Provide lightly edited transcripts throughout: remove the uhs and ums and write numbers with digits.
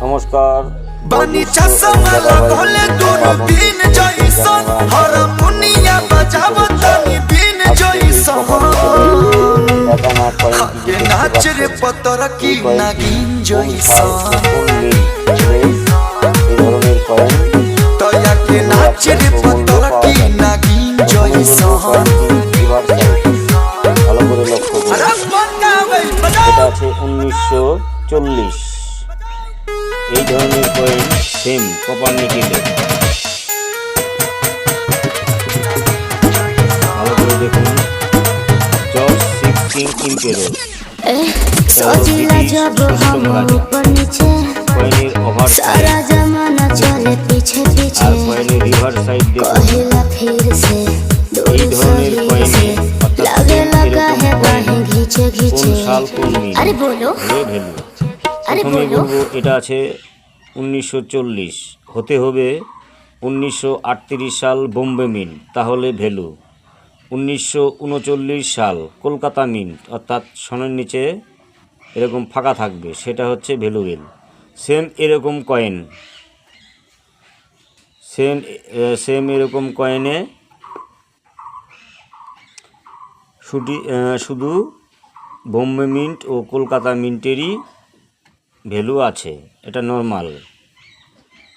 নমস্কার। বানি চশমা গলে দূরবীন জইসন হারমোনিয়া বাজাবতানি বিন জইসন হাতে নাচ রে পতর কি নাগিন জইসন তয়াকে নাচ রে পতর কি নাগিন জইসন ভালো করে লক্ষ্য করুন। এটা আছে 1940। এই ধরনের কয়েন সেম কপার নিকেলের। ভালো করে দেখুন, জর্জ 16 ইম্পেরর। কয়েনের ওভার সাইড আর কয়েনের রিভার সাইড দেখুন। এই ধরনের কয়েনে কোন সাল কোন মিল ভ্যালু। প্রথমে বলবো এটা আছে 1940, হতে হবে 1938 সাল বোম্বে মিন্ট, তাহলে ভ্যালু। 1939 সাল কলকাতা মিন্ট, অর্থাৎ সনের নিচে এরকম ফাঁকা থাকবে, সেটা হচ্ছে ভ্যালুয়েবল। সেম এরকম কয়েন, সেম এরকম কয়েনে শুধু বোম্বে মিন্ট ও কলকাতা মিন্টেরই ভ্যালু আছে। এটা নর্মাল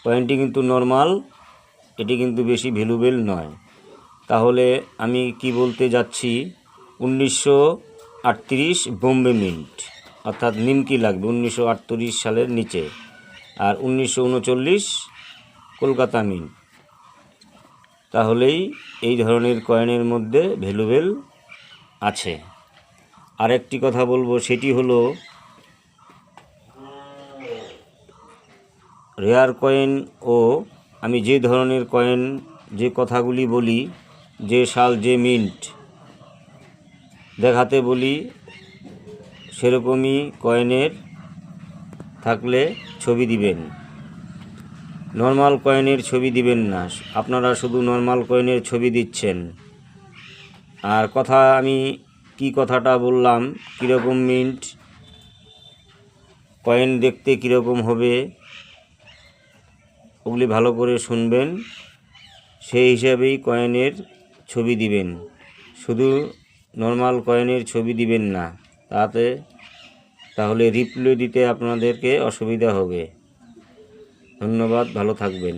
কয়েনটি, কিন্তু নর্মাল, এটি কিন্তু বেশি ভ্যালুয়েবল নয়। তাহলে আমি কি বলতে যাচ্ছি, 1938 বোম্বে মিন্ট, অর্থাৎ নিমকি লাগবে 1938 সালের নিচে, আর 1939 কলকাতা মিন্ট, তাহলেই এই ধরনের কয়েনের মধ্যে ভ্যালুয়েবল আছে। আরেকটি কথা বলবো, সেটি হলো রেয়ার কয়েন ও আমি যে ধরনের কয়েন, যে কথাগুলি বলি, যে সাল যে মিন্ট দেখাতে বলি, সেরকমই কয়েনের থাকলে ছবি দিবেন। নর্মাল কয়েনের ছবি দিবেন না, আপনারা শুধু নর্মাল কয়েনের ছবি দিচ্ছেন। আর কথা আমি কি কথাটা বললাম, কীরকম মিন্ট, কয়েন দেখতে কীরকম হবে, ওগুলি ভালো করে শুনবেন, সেই হিসাবেই কয়েনের ছবি দিবেন। শুধু নর্মাল কয়েনের ছবি দিবেন না, তাহলে রিপ্লাই দিতে আপনাদেরকে অসুবিধা হবে। ধন্যবাদ, ভালো থাকবেন।